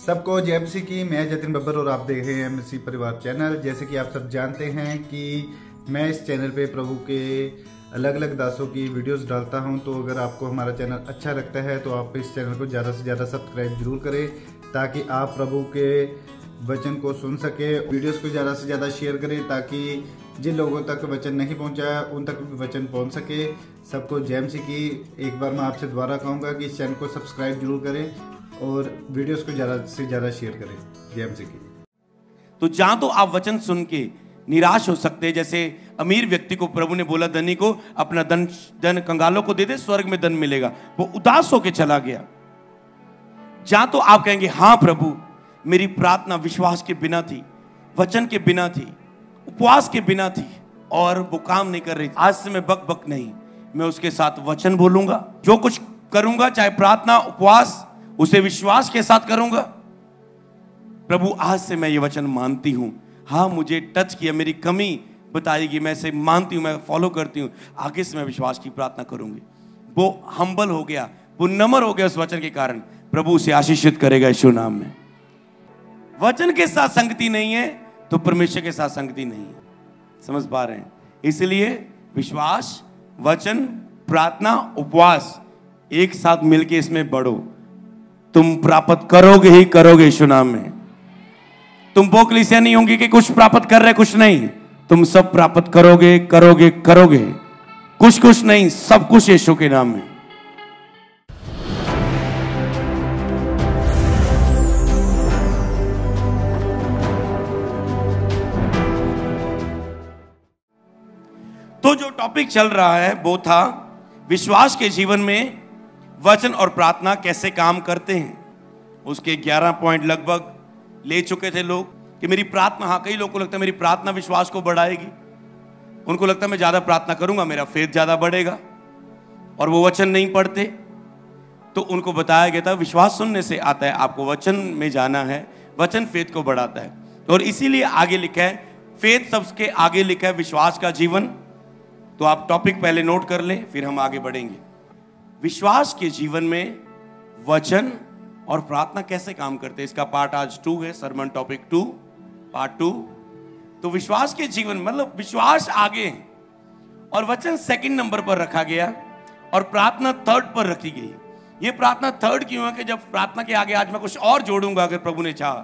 सबको जय मसीह की। मैं जतिन बब्बर और आप देख रहे हैं मसीह परिवार चैनल। जैसे कि आप सब जानते हैं कि मैं इस चैनल पे प्रभु के अलग अलग दासों की वीडियोस डालता हूं, तो अगर आपको हमारा चैनल अच्छा लगता है तो आप इस चैनल को ज़्यादा से ज़्यादा सब्सक्राइब जरूर करें, ताकि आप प्रभु के वचन को सुन सके। वीडियोस को ज़्यादा से ज़्यादा शेयर करें ताकि जिन लोगों तक वचन नहीं पहुंचा उन तक भी वचन पहुंच सके। सबको जय मसीह की। एक बार मैं आपसे दोबारा कहूँगा कि इस चैनल को सब्सक्राइब जरूर करें और वीडियोस को ज़्यादा से ज़्यादा शेयर करें। जय मसीह की। तो जहां तो आप वचन सुन के निराश हो सकते हैं, जैसे अमीर व्यक्ति को प्रभु ने बोला धनी को अपना धन कंगालों को दे दे, स्वर्ग में धन मिलेगा। वो उदास होकर चला गया। जहां तो आप कहेंगे हाँ प्रभु, मेरी प्रार्थना विश्वास के बिना थी, वचन के बिना थी, उपवास के बिना थी और वो काम नहीं कर रही। आज से मैं बक बक नहीं, मैं उसके साथ वचन बोलूंगा। जो कुछ करूंगा, चाहे प्रार्थना उपवास, उसे विश्वास के साथ करूंगा। प्रभु आज से मैं ये वचन मानती हूं। हाँ, मुझे टच किया, मेरी कमी बताएगी, मैं इसे मानती हूं, मैं फॉलो करती हूं। आगे से मैं विश्वास की प्रार्थना करूंगी। वो हम्बल हो गया, वो नम्र हो गया उस वचन के कारण। प्रभु उसे आशीषित करेगा यीशु नाम में। वचन के साथ संगति नहीं है तो परमेश्वर के साथ संगति नहीं है। समझ पा रहे हैं? इसलिए विश्वास, वचन, प्रार्थना, उपवास एक साथ मिलके इसमें बढ़ो। तुम प्राप्त करोगे ही करोगे यीशु नाम में। तुम बोकलीसिया नहीं होंगे कि कुछ प्राप्त कर रहे कुछ नहीं। तुम सब प्राप्त करोगे करोगे करोगे, कुछ कुछ नहीं, सब कुछ यीशु के नाम में। तो जो टॉपिक चल रहा है वो था विश्वास के जीवन में वचन और प्रार्थना कैसे काम करते हैं। उसके 11 पॉइंट लगभग ले चुके थे लोग कि मेरी प्रार्थना, हाँ कई लोगों को लगता है मेरी प्रार्थना विश्वास को बढ़ाएगी। उनको लगता है मैं ज्यादा प्रार्थना करूंगा मेरा फेथ ज्यादा बढ़ेगा, और वो वचन नहीं पढ़ते। तो उनको बताया गया था विश्वास सुनने से आता है, आपको वचन में जाना है, वचन फेथ को बढ़ाता है। और इसीलिए आगे लिखा है, फेथ सबके आगे लिखा है विश्वास का जीवन। तो आप टॉपिक पहले नोट कर लें, फिर हम आगे बढ़ेंगे। विश्वास के जीवन में वचन और प्रार्थना कैसे काम करते हैं, इसका पार्ट आज 2 है, सरमन टॉपिक 2 पार्ट 2। तो विश्वास के जीवन मतलब विश्वास आगे है और वचन सेकंड नंबर पर रखा गया और प्रार्थना थर्ड पर रखी गई। ये प्रार्थना थर्ड क्यों है कि जब प्रार्थना के आगे आज मैं कुछ और जोड़ूंगा अगर प्रभु ने चाहा,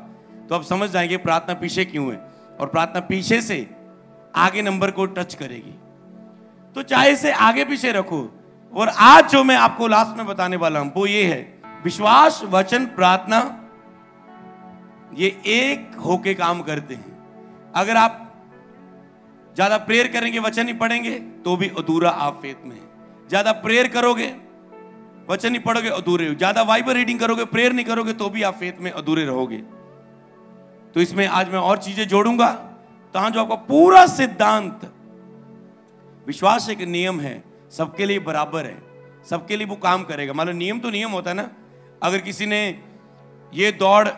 तो आप समझ जाएंगे प्रार्थना पीछे क्यों है, और प्रार्थना पीछे से आगे नंबर को टच करेगी। तो चाहे इसे आगे पीछे रखो। और आज जो मैं आपको लास्ट में बताने वाला हूं वो ये है, विश्वास, वचन, प्रार्थना ये एक होके काम करते हैं। अगर आप ज्यादा प्रेयर करेंगे, वचन नहीं पढ़ेंगे तो भी अधूरा आप फेथ में है। ज्यादा प्रेयर करोगे, वचन नहीं पढ़ोगे, अधूरे हो। ज्यादा बाइबल रीडिंग करोगे, प्रेयर नहीं करोगे तो भी आप फेथ में अधूरे रहोगे। तो इसमें आज मैं और चीजें जोड़ूंगा ताकि जो आपका पूरा सिद्धांत, विश्वास एक नियम है, सबके लिए बराबर है, सबके लिए वो काम करेगा। मान लो नियम तो नियम होता है ना। अगर किसी ने ये दौड़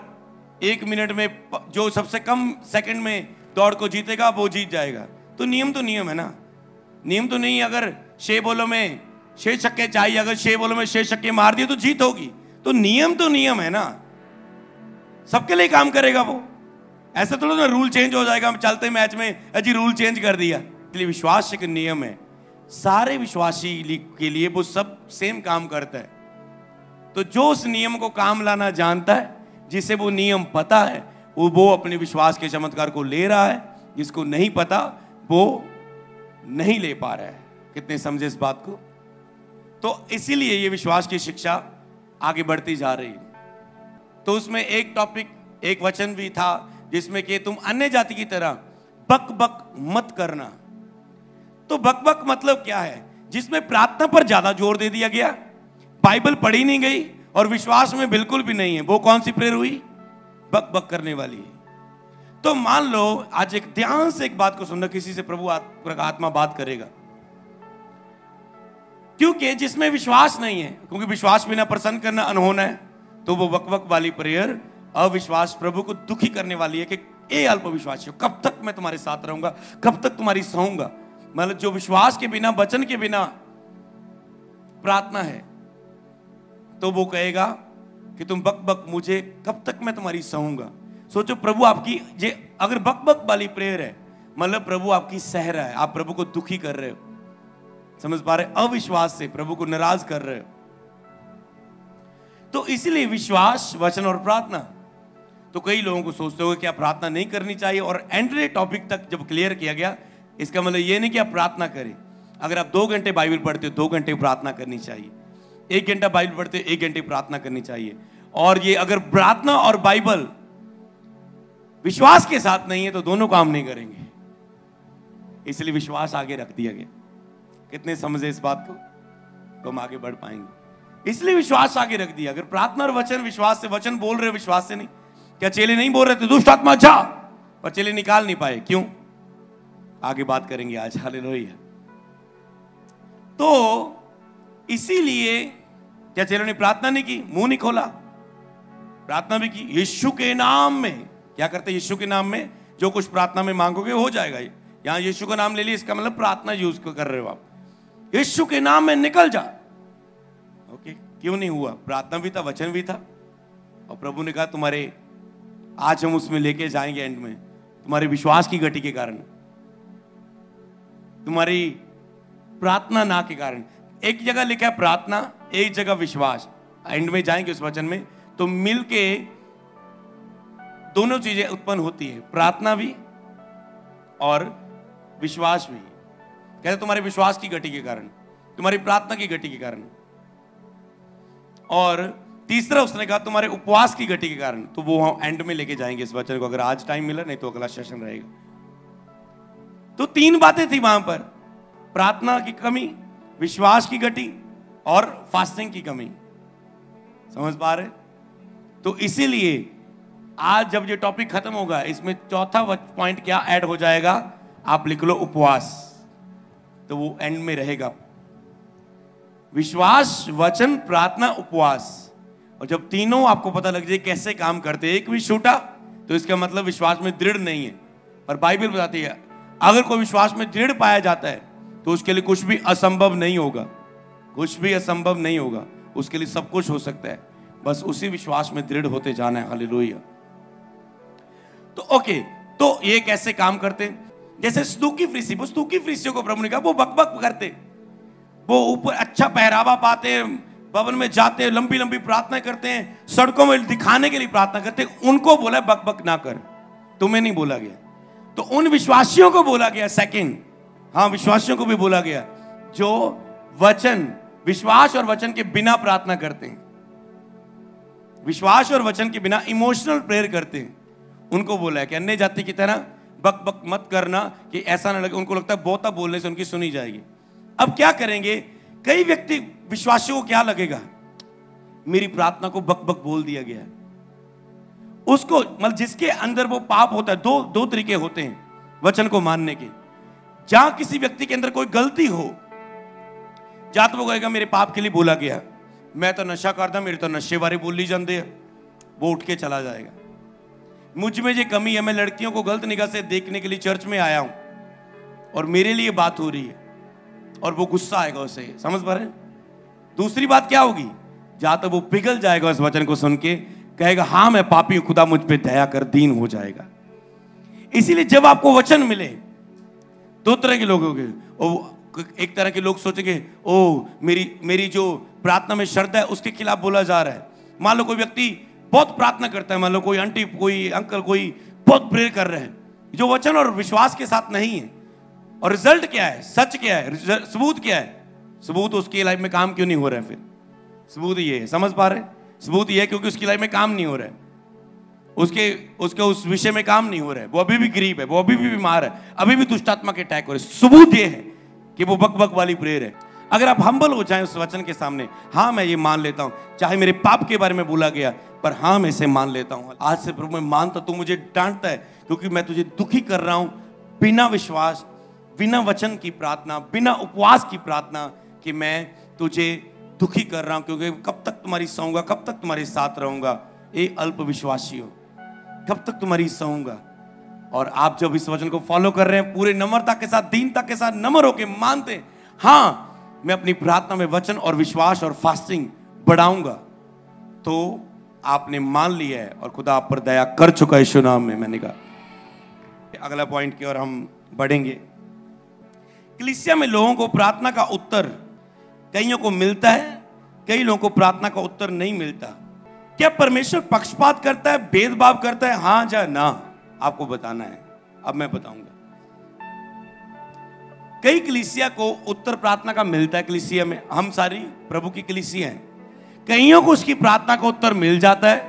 1 मिनट में, जो सबसे कम सेकंड में दौड़ को जीतेगा वो जीत जाएगा। तो नियम है ना। नियम तो नहीं, अगर 6 बॉलों में 6 छक्के चाहिए, अगर 6 बॉलों में 6 छक्के मार दिए तो जीत होगी। तो नियम है ना, सबके लिए काम करेगा वो। ऐसा तो ना रूल चेंज हो जाएगा चलते मैच में, अजी रूल चेंज कर दिया। इसलिए विश्वास एक नियम है, सारे विश्वासी के लिए वो सब सेम काम करता है। तो जो उस नियम को काम लाना जानता है, जिसे वो नियम पता है, वो अपने विश्वास के चमत्कार को ले रहा है। जिसको नहीं पता वो नहीं ले पा रहा है। कितने समझे इस बात को? तो इसीलिए ये विश्वास की शिक्षा आगे बढ़ती जा रही है। तो उसमें एक टॉपिक, एक वचन भी था जिसमें कि तुम अन्य जाति की तरह बक बक मत करना। तो बक बक मतलब क्या है? जिसमें प्रार्थना पर ज्यादा जोर दे दिया गया, बाइबल पढ़ी नहीं गई और विश्वास में बिल्कुल भी नहीं है, वो कौन सी प्रेयर हुई? बक बक करने वाली है। तो मान लो आज एक ध्यान से एक बात को सुनना, किसी से प्रभु आत्मा बात करेगा। क्योंकि जिसमें विश्वास नहीं है, क्योंकि विश्वास बिना प्रसन्न करना अनहोना है, तो वो बक बक वाली प्रेयर अविश्वास प्रभु को दुखी करने वाली है कि ए अल्पविश्वासियों, कब तक मैं तुम्हारे साथ रहूंगा, कब तक तुम्हारी सहूंगा। मतलब जो विश्वास के बिना, वचन के बिना प्रार्थना है, तो वो कहेगा कि तुम बक बक मुझे कब तक मैं तुम्हारी सहूंगा। सोचो प्रभु आपकी ये अगर बक बक वाली प्रेयर है, मतलब प्रभु आपकी सह रहा है, आप प्रभु को दुखी कर रहे हो, समझ पा रहे, अविश्वास से प्रभु को नाराज कर रहे हो। तो इसलिए विश्वास, वचन और प्रार्थना। तो कई लोगों को सोचते हो कि क्या प्रार्थना नहीं करनी चाहिए, और एंड टॉपिक तक जब क्लियर किया गया, इसका मतलब ये नहीं कि आप प्रार्थना करें। अगर आप 2 घंटे बाइबल पढ़ते हो, 2 घंटे प्रार्थना करनी चाहिए। 1 घंटा बाइबल पढ़ते हो, 1 घंटे प्रार्थना करनी चाहिए। और ये अगर प्रार्थना और बाइबल विश्वास के साथ नहीं है तो दोनों काम नहीं करेंगे, इसलिए विश्वास आगे रख दिया गया। कितने समझे इस बात को, तो हम आगे बढ़ पाएंगे। इसलिए विश्वास आगे रख दिया। अगर प्रार्थना और वचन विश्वास से, वचन बोल रहे विश्वास से नहीं। क्या चेले नहीं बोल रहे थे दुष्ट आत्मा जा, पर चेले निकाल नहीं पाए, क्यों? आगे बात करेंगे आज। हालेलुया। तो इसीलिए क्या चेलों ने प्रार्थना नहीं की, मुंह नहीं खोला, प्रार्थना भी की यीशु के नाम में। क्या करते यीशु के नाम में? जो कुछ प्रार्थना में मांगोगे हो जाएगा। यहां यीशु का नाम ले लिया, इसका मतलब प्रार्थना यूज कर रहे हो आप। यीशु के नाम में निकल जा। ओके, क्यों नहीं हुआ? प्रार्थना भी था, वचन भी था, और प्रभु ने कहा तुम्हारे, आज हम उसमें लेके जाएंगे एंड में, तुम्हारे विश्वास की गति के कारण, तुम्हारी प्रार्थना ना के कारण। एक जगह लिखा है प्रार्थना, एक जगह विश्वास। एंड में जाएंगे उस वचन में, तो मिलके दोनों चीजें उत्पन्न होती है, प्रार्थना भी और विश्वास भी। कहते तुम्हारे विश्वास की गति के कारण, तुम्हारी प्रार्थना की गति के कारण, और तीसरा उसने कहा तुम्हारे उपवास की गति के कारण। तो वो हम एंड में लेके जाएंगे इस वचन को, अगर आज टाइम मिला, नहीं तो अगला सेशन रहेगा। तो 3 बातें थी वहां पर, प्रार्थना की कमी, विश्वास की गति और फास्टिंग की कमी। समझ पा रहे? तो इसीलिए आज जब ये टॉपिक खत्म होगा, इसमें चौथा पॉइंट क्या ऐड हो जाएगा, आप लिख लो उपवास, तो वो एंड में रहेगा। विश्वास, वचन, प्रार्थना, उपवास। और जब तीनों आपको पता लग जाए कैसे काम करते, एक भी छूटा तो इसका मतलब विश्वास में दृढ़ नहीं है। पर बाइबल बताती है अगर कोई विश्वास में दृढ़ पाया जाता है तो उसके लिए कुछ भी असंभव नहीं होगा, कुछ भी असंभव नहीं होगा, उसके लिए सब कुछ हो सकता है। बस उसी विश्वास में दृढ़ होते जाना है। हालेलुया। तो ओके, तो ये कैसे काम करते? जैसे स्तुकी फरीसियों को प्रभु ने कहा वो बकबक करते, वो ऊपर अच्छा पहरावा पाते, भवन में जाते, लंबी लंबी प्रार्थना करते हैं, सड़कों में दिखाने के लिए प्रार्थना करते, उनको बोला बकबक ना कर, तुम्हें नहीं बोला गया। तो उन विश्वासियों को बोला गया सेकंड, हाँ विश्वासियों को भी बोला गया जो वचन, विश्वास और वचन के बिना प्रार्थना करते हैं, विश्वास और वचन के बिना इमोशनल प्रेयर करते हैं, उनको बोला है कि अन्य जाति की तरह बक बक मत करना, कि ऐसा ना लगे, उनको लगता है बहुता बोलने से उनकी सुनी जाएगी। अब क्या करेंगे? कई व्यक्ति विश्वासियों को क्या लगेगा, मेरी प्रार्थना को बक बक बोल दिया गया है। उसको मतलब जिसके अंदर वो पाप होता है, दो तरीके होते हैं वचन को मानने के। जहां किसी व्यक्ति के अंदर कोई गलती हो, जहां तो वो कहेगा मेरे पाप के लिए बोला गया, मैं तो नशा करता, मेरे तो नशे बारे बोली जाते हैं, वो उठ के चला जाएगा। मुझ में ये कमी है, मैं लड़कियों को गलत निगाह से देखने के लिए चर्च में आया हूं और मेरे लिए बात हो रही है, और वो गुस्सा आएगा उसे, समझ पा रहे? दूसरी बात क्या होगी, जहां तक वो पिघल जाएगा इस वचन को सुन के, कहेगा हाँ मैं पापी हूं, खुदा मुझ पे दया कर, दीन हो जाएगा। इसीलिए जब आपको वचन मिले, 2 तरह के लोग होंगे। एक तरह के लोग सोचेंगे ओ मेरी जो प्रार्थना में श्रद्धा है उसके खिलाफ बोला जा रहा है। मान लो कोई व्यक्ति बहुत प्रार्थना करता है, मान लो कोई आंटी, कोई अंकल, कोई बहुत प्रेयर कर रहे हैं, जो वचन और विश्वास के साथ नहीं है, और रिजल्ट क्या है, सच क्या है, सबूत क्या है? सबूत उसकी लाइफ में काम क्यों नहीं हो रहा है? फिर सबूत ये है, समझ पा रहे? सबूत ये है क्योंकि उसकी लाइफ में काम नहीं हो रहा है, उसके उस विषय में काम नहीं हो रहा है, वो अभी भी गरीब है, वो अभी भी बीमार है, अभी भी दुष्टात्मा के अटैक हो रहे। सबूत ये है कि वो बक बक वाली प्रेयर है। अगर आप हम्बल हो जाएं उस वचन के सामने, हाँ मैं ये मान लेता हूं, चाहे मेरे पाप के बारे में बोला गया, पर हाँ मैं इसे मान लेता हूं, आज से प्रभु मैं मानता, तू मुझे डांटता है क्योंकि मैं तुझे दुखी कर रहा हूं, बिना विश्वास, बिना वचन की प्रार्थना, बिना उपवास की प्रार्थना, कि मैं तुझे दुखी कर रहा हूं, क्योंकि कब तक तुम्हारी सहूंगा, कब तक तुम्हारे साथ रहूंगा, ए अल्प विश्वासियों, कब तक तुम्हारी सहूंगा। और आप जब इस वचन को फॉलो कर रहे हैं, पूरे नम्रता के साथ, दीनता के साथ, नम्र होकर मानते हैं, हाँ मैं अपनी प्रार्थना में वचन और विश्वास और फास्टिंग बढ़ाऊंगा, तो आपने मान लिया है और खुदा आप पर दया कर चुका है यीशु नाम में। मैंने कहा अगला पॉइंट की ओर हम बढ़ेंगे। कलीसिया में लोगों को प्रार्थना का उत्तर कईयों को मिलता है, कई लोगों को प्रार्थना का उत्तर नहीं मिलता। क्या परमेश्वर पक्षपात करता है, भेदभाव करता है? हाँ या ना, आपको बताना है। अब मैं बताऊंगा। कई कलीसिया को उत्तर प्रार्थना का मिलता है। कलीसिया में हम सारी प्रभु की कलीसिया हैं। कईयों को उसकी प्रार्थना का उत्तर मिल जाता है,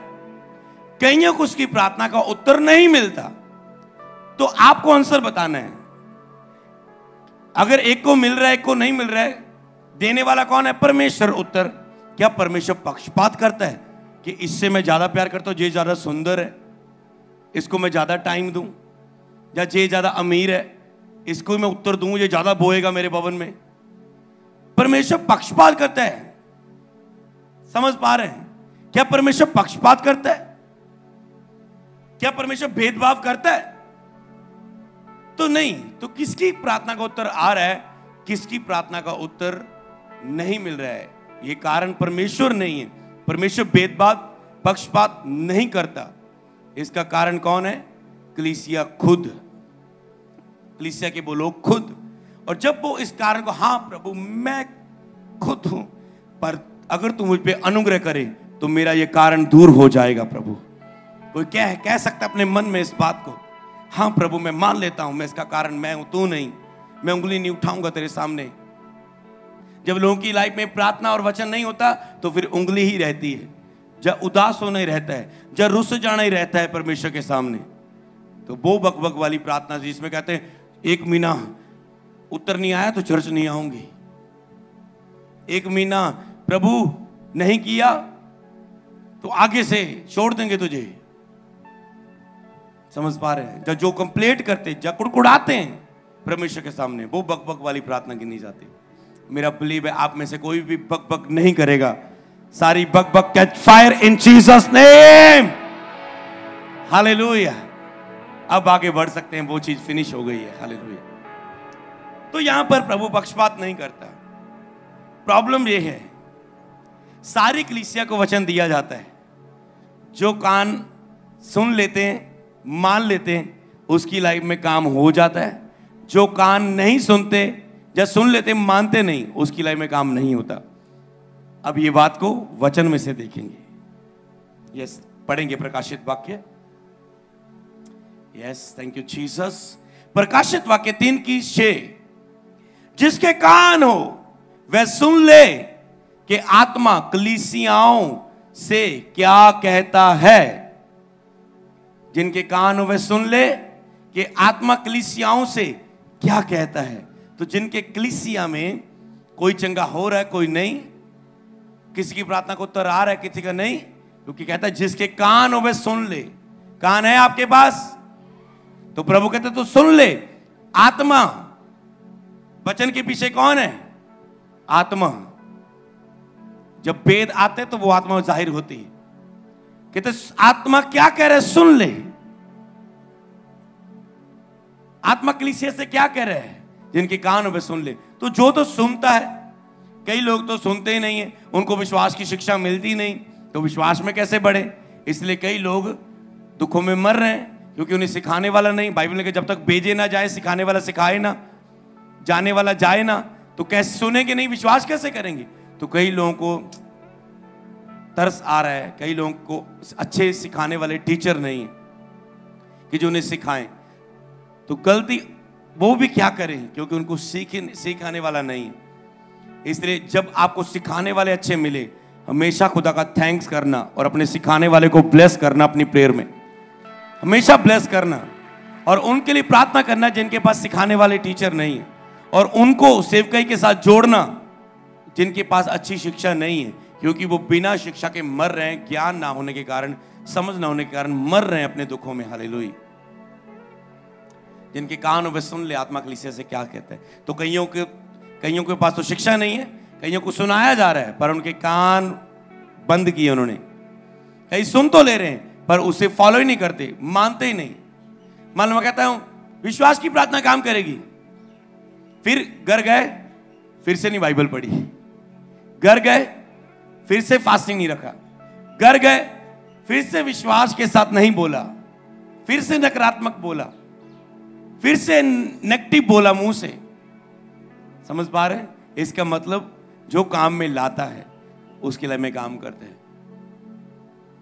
कईयों को उसकी प्रार्थना का उत्तर नहीं मिलता। तो आपको आंसर बताना है। अगर एक को मिल रहा है, एक को नहीं मिल रहा है, देने वाला कौन है? परमेश्वर। उत्तर, क्या परमेश्वर पक्षपात करता है कि इससे मैं ज्यादा प्यार करता हूं, ये ज्यादा सुंदर है, इसको मैं ज्यादा टाइम दूं, या ये ज्यादा अमीर है, इसको मैं उत्तर दूं, ये ज्यादा बोएगा मेरे भवन में? परमेश्वर पक्षपात करता है। समझ पा रहे हैं? क्या परमेश्वर पक्षपात करता है? क्या परमेश्वर भेदभाव करता है? तो नहीं। तो किसकी प्रार्थना का उत्तर आ रहा है, किसकी प्रार्थना का उत्तर नहीं मिल रहा है? यह कारण परमेश्वर नहीं है। परमेश्वर भेदभाव पक्षपात नहीं करता। इसका कारण कौन है? कलीसिया खुद, कलीसिया के वो लोग खुद। और जब वो इस कारण को, हाँ प्रभु मैं खुद हूं, पर अगर तू मुझ पे अनुग्रह करे तो मेरा ये कारण दूर हो जाएगा। प्रभु कोई कह सकता अपने मन में इस बात को, हाँ प्रभु मैं मान लेता हूं, मैं इसका कारण मैं हूं, तू नहीं, मैं उंगली नहीं उठाऊंगा तेरे सामने। जब लोगों की लाइफ में प्रार्थना और वचन नहीं होता तो फिर उंगली ही रहती है। जब उदास होना ही रहता है, जब रुस जाना ही रहता है परमेश्वर के सामने। तो वो बकबक वाली प्रार्थना जिसमें कहते हैं 1 महीना उत्तर नहीं आया तो चर्च नहीं आऊंगी, 1 महीना प्रभु नहीं किया तो आगे से छोड़ देंगे तुझे। समझ पा रहे हैं? जो कंप्लेंट करते, जो कुड़कुड़ाते हैं परमेश्वर के सामने, वो बकबक वाली प्रार्थना गिनी जाती। मेरा बिलीव है आप में से कोई भी बकबक नहीं करेगा। सारी बकबक catch fire in Jesus name. Hallelujah. अब आगे बढ़ सकते हैं, वो चीज फिनिश हो गई है। हालेलुया। तो यहां पर प्रभु पक्षपात नहीं करता। प्रॉब्लम ये है, सारी कलीसिया को वचन दिया जाता है, जो कान सुन लेते हैं, मान लेते हैं, उसकी लाइफ में काम हो जाता है। जो कान नहीं सुनते या सुन लेते मानते नहीं, उसकी लाइफ में काम नहीं होता। अब ये बात को वचन में से देखेंगे। यस, पढ़ेंगे प्रकाशित वाक्य। Yes, thank you Jesus. प्रकाशित वाक्य 3:6, जिसके कान हो वह सुन ले कि आत्मा कलीसियाओं से क्या कहता है। जिनके कान हो वह सुन ले कि आत्मा कलीसियाओं से क्या कहता है। तो जिनके कलीसिया में कोई चंगा हो रहा है, कोई नहीं, किसी की प्रार्थना को उत्तर आ रहा है, किसी का नहीं, क्योंकि कहता है जिसके कान हो वह सुन ले। कान है आपके पास? तो प्रभु कहते तो सुन ले। आत्मा, वचन के पीछे कौन है? आत्मा। जब वेद आते तो वो आत्मा जाहिर होती है। कहते आत्मा क्या कह रहे, सुन ले। आत्मा कलीसिया से क्या कह रहे हैं? जिनके कान हो वे सुन ले। तो जो तो सुनता है, कई लोग तो सुनते ही नहीं है, उनको विश्वास की शिक्षा मिलती नहीं, तो विश्वास में कैसे बढ़े? इसलिए कई लोग दुखों में मर रहे हैं, क्योंकि उन्हें सिखाने वाला नहीं। बाइबल ने कहा जब तक भेजे ना जाए, सिखाने वाला सिखाए ना, जाने वाला जाए ना, तो कैसे सुनेंगे नहीं, विश्वास कैसे करेंगे? तो कई लोगों को तरस आ रहा है, कई लोगों को अच्छे सिखाने वाले टीचर नहीं है कि जो उन्हें सिखाएं। तो गलती वो भी क्या करें, क्योंकि उनको सिखाने वाला नहीं है। इसलिए जब आपको सिखाने वाले अच्छे मिले, हमेशा खुदा का थैंक्स करना और अपने सिखाने वाले को ब्लेस करना। अपनी प्रेयर में हमेशा ब्लेस करना और उनके लिए प्रार्थना करना जिनके पास सिखाने वाले टीचर नहीं है, और उनको सेवकाई के साथ जोड़ना जिनके पास अच्छी शिक्षा नहीं है, क्योंकि वो बिना शिक्षा के मर रहे हैं, ज्ञान ना होने के कारण, समझ ना होने के कारण मर रहे हैं अपने दुखों में। हालेलुया। जिनके कान वे सुन ले आत्मा कलीसिया से क्या कहता है। तो कईयों के पास तो शिक्षा नहीं है, कईयों को सुनाया जा रहा है पर उनके कान बंद किए उन्होंने। कई सुन तो ले रहे हैं पर उसे फॉलो ही नहीं करते, मानते ही नहीं। मान लो मैं कहता हूं विश्वास की प्रार्थना काम करेगी, फिर घर गए फिर से नहीं बाइबल पढ़ी, घर गए फिर से फास्टिंग नहीं रखा, घर गए फिर से विश्वास के साथ नहीं बोला, फिर से नकारात्मक बोला, फिर से नेगेटिव बोला मुंह से। समझ पा रहे हैं? इसका मतलब जो काम में लाता है उसके लिए मैं काम करते हैं।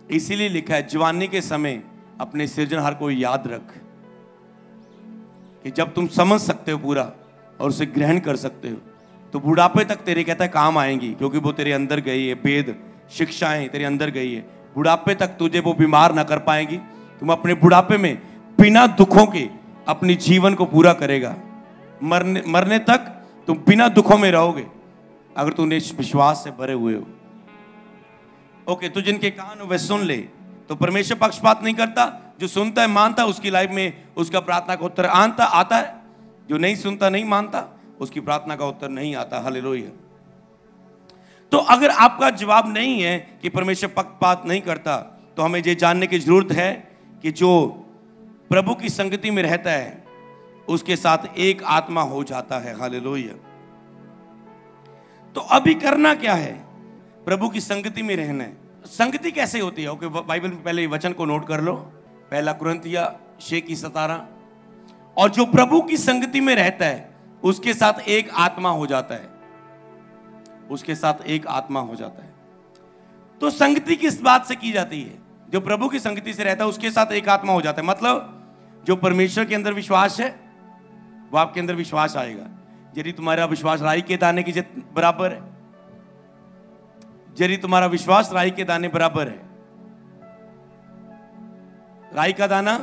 इसीलिए लिखा है जवानी के समय अपने सृजनहार को याद रख, कि जब तुम समझ सकते हो पूरा और उसे ग्रहण कर सकते हो तो बुढ़ापे तक तेरे कहता है काम आएंगी, क्योंकि वो तेरे अंदर गई है, वेद शिक्षाएं तेरे अंदर गई है। बुढ़ापे तक तुझे वो बीमार ना कर पाएंगी। तुम अपने बुढ़ापे में बिना दुखों के अपनी जीवन को पूरा करेगा। मरने तक तुम बिना दुखों में रहोगे अगर तुम विश्वास से भरे हुए हो। ओके, तो जिनके कान वे सुन ले। तो परमेश्वर पक्षपात नहीं करता, जो सुनता है मानता है उसकी लाइफ में उसका प्रार्थना का उत्तर आता है। जो नहीं सुनता नहीं मानता उसकी प्रार्थना का उत्तर नहीं आता। हालेलुया। तो अगर आपका जवाब नहीं है कि परमेश्वर पक्षपात नहीं करता, तो हमें ये जानने की जरूरत है कि जो प्रभु की संगति में रहता है उसके साथ एक आत्मा हो जाता है। हालेलुया। तो अभी करना क्या है? प्रभु की संगति में रहना है। संगति कैसे होती है? ओके, बाइबल में पहले वचन को नोट कर लो, 1 कुरिन्थिया 6:17। और जो प्रभु की संगति में रहता है उसके साथ एक आत्मा हो जाता है, उसके साथ एक आत्मा हो जाता है। तो संगति किस बात से की जाती है? जो प्रभु की संगति से रहता है उसके साथ एक आत्मा हो जाता है। मतलब जो परमेश्वर के अंदर विश्वास है वो आपके अंदर विश्वास आएगा। यदि तुम्हारा विश्वास राई के दाने की बराबर है, यदि तुम्हारा विश्वास राई के दाने बराबर है, राई का दाना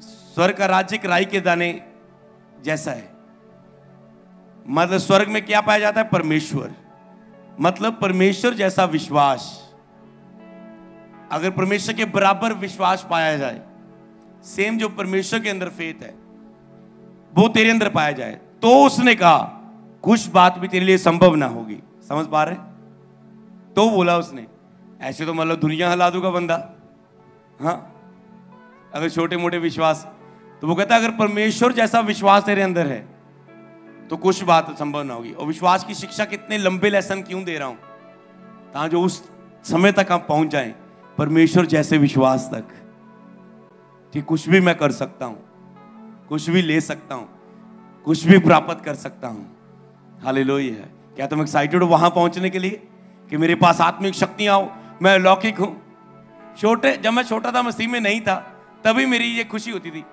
स्वर्ग का राज्य राई के दाने जैसा है। मतलब स्वर्ग में क्या पाया जाता है? परमेश्वर। मतलब परमेश्वर जैसा विश्वास, अगर परमेश्वर के बराबर विश्वास पाया जाए, सेम जो परमेश्वर के अंदर फेथ है वो तेरे अंदर पाया जाए, तो उसने कहा कुछ बात भी तेरे लिए संभव ना होगी। समझ पा रहे? तो बोला उसने, ऐसे तो मतलब दुनिया हिला दूंगा बंदा। हाँ, अगर छोटे मोटे विश्वास, तो वो कहता है अगर परमेश्वर जैसा विश्वास तेरे अंदर है तो कुछ बात संभव ना होगी। और विश्वास की शिक्षा कितने लंबे लेसन क्यों दे रहा हूं, ताकि जो उस समय तक हम पहुंच जाएं परमेश्वर जैसे विश्वास तक कि कुछ भी मैं कर सकता हूं, कुछ भी ले सकता हूं, कुछ भी प्राप्त कर सकता हूं। हालेलुया। क्या तुम एक्साइटेड हो वहां पहुंचने के लिए कि मेरे पास आत्मिक शक्तियां हो, मैं लौकिक हूं? जब मैं छोटा था, मसीह में नहीं था, तभी मेरी ये खुशी होती थी।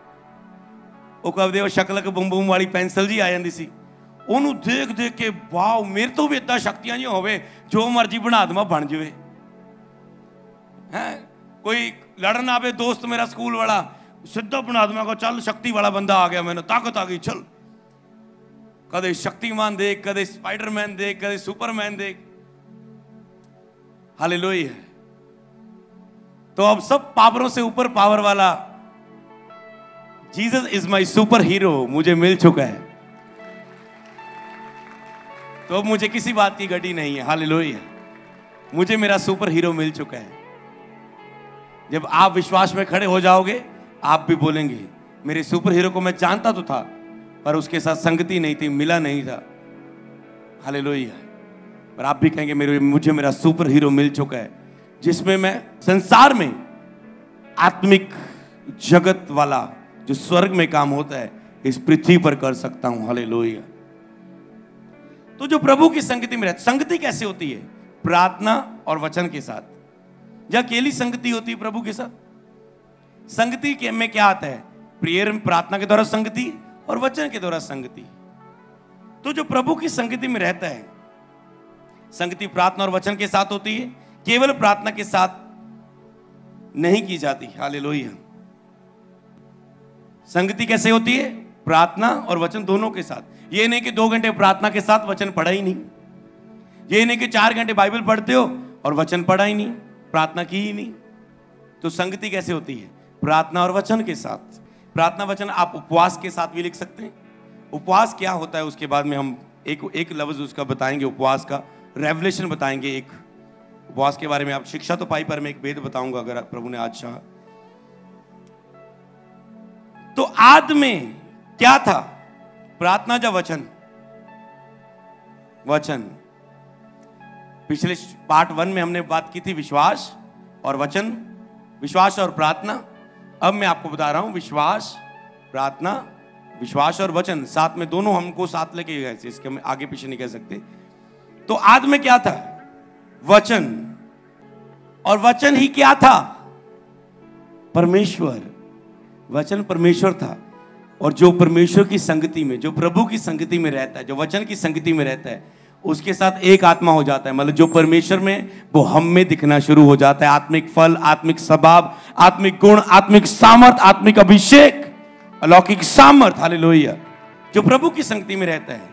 ਉਹ ਕਹਦੇ ਉਹ ਸ਼ਕਲ ਕ ਬੂਮ ਬੂਮ ਵਾਲੀ ਪੈਨਸਲ ਜੀ ਆ ਜਾਂਦੀ ਸੀ, ਉਹਨੂੰ ਦੇਖ ਦੇਖ ਕੇ ਵਾਓ ਮੇਰੇ ਤੋਂ ਵੀ ਇਦਾਂ ਸ਼ਕਤੀਆਂ ਜੀ ਹੋਵੇ, ਜੋ ਮਰਜ਼ੀ ਬਣਾ ਦਵਾਂ ਬਣ ਜਾਵੇ। ਹੈ ਕੋਈ ਲੜਨ ਆਵੇ ਦੋਸਤ ਮੇਰਾ ਸਕੂਲ ਵਾਲਾ, ਸਿੱਧਾ ਬਣਾ ਦਵਾਂਗਾ, ਚੱਲ ਸ਼ਕਤੀ ਵਾਲਾ ਬੰਦਾ ਆ ਗਿਆ, ਮੈਨੂੰ ਤਾਕਤ ਆ ਗਈ, ਚਲ। ਕਦੇ ਸ਼ਕਤੀਮਾਨ ਦੇਖ, ਕਦੇ स्पाइडरमैन देख, कदे सुपरमैन देख। हालेलुया। तो अब सब पावरों से ऊपर पावर वाला Jesus is my super hero मुझे मिल चुका है। तो अब मुझे किसी बात की घटी नहीं है। हालेलुया। मुझे मेरा सुपर हीरो मिल चुका है। जब आप विश्वास में खड़े हो जाओगे, आप भी बोलेंगे मेरे सुपर हीरो को मैं जानता तो था, पर उसके साथ संगति नहीं थी, मिला नहीं था। हालेलुया। पर आप भी कहेंगे मुझे मेरा सुपर हीरो मिल चुका है, जिसमें मैं संसार में आत्मिक जगत वाला जो स्वर्ग में काम होता है इस पृथ्वी पर कर सकता हूं। हालेलुया। तो जो प्रभु की संगति में रहता, संगति कैसे होती है? प्रार्थना और वचन के साथ। या अकेली संगति होती है प्रभु के साथ? संगति में क्या आता है? प्रेयर में प्रार्थना के द्वारा संगति और वचन के द्वारा संगति। तो जो प्रभु की संगति में रहता है, संगति प्रार्थना और वचन के साथ होती है, केवल प्रार्थना के साथ नहीं की जाती। हालेलुया। संगति कैसे होती है? प्रार्थना और वचन दोनों के साथ। ये नहीं कि 2 घंटे प्रार्थना के साथ वचन पढ़ा ही नहीं, ये नहीं कि 4 घंटे बाइबल पढ़ते हो और वचन पढ़ा ही नहीं, प्रार्थना की ही नहीं। तो संगति कैसे होती है? प्रार्थना और वचन के साथ। प्रार्थना वचन आप उपवास के साथ भी लिख सकते हैं। उपवास क्या होता है उसके बाद में हम एक लफ्ज उसका बताएंगे, उपवास का रेवलेशन बताएंगे। एक उपवास के बारे में आप शिक्षा तो पाई, पर मैं एक वेद बताऊंगा अगर प्रभु ने आज चाहा। तो आदि में क्या था? प्रार्थना या वचन? वचन। पिछले पार्ट 1 में हमने बात की थी विश्वास और वचन, विश्वास और प्रार्थना। अब मैं आपको बता रहा हूं, विश्वास, प्रार्थना, विश्वास और वचन, साथ में दोनों हमको साथ लेके गए, इसके हम आगे पीछे नहीं कह सकते। तो आदि में क्या था? वचन। और वचन ही क्या था? परमेश्वर। वचन परमेश्वर था। और जो परमेश्वर की संगति में, जो प्रभु की संगति में रहता है, जो वचन की संगति में रहता है, उसके साथ एक आत्मा हो जाता है। मतलब जो परमेश्वर में, वो हम में दिखना शुरू हो जाता है। आत्मिक फल, आत्मिक स्वभाव, आत्मिक गुण, आत्मिक सामर्थ, आत्मिक अभिषेक, अलौकिक सामर्थ, हालेलुया, जो प्रभु की संगति में रहता है।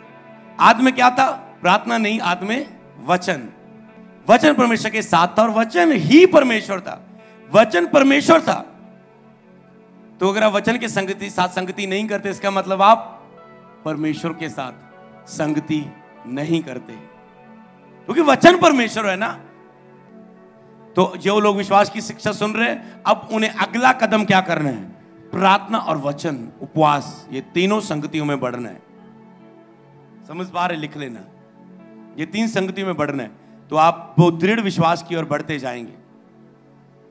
आदि में क्या था? प्रार्थना नहीं, आदि में वचन। वचन परमेश्वर के साथ था और वचन ही परमेश्वर था। वचन परमेश्वर था। तो अगर आप वचन के साथ संगति नहीं करते, इसका मतलब आप परमेश्वर के साथ संगति नहीं करते, क्योंकि वचन परमेश्वर है ना। तो जो लोग विश्वास की शिक्षा सुन रहे हैं, अब उन्हें अगला कदम क्या करना है? प्रार्थना और वचन, उपवास, ये तीनों संगतियों में बढ़ना है। समझ पा रहे? लिख लेना, ये तीन संगतियों में बढ़ना है, तो आप बहुत दृढ़ विश्वास की ओर बढ़ते जाएंगे।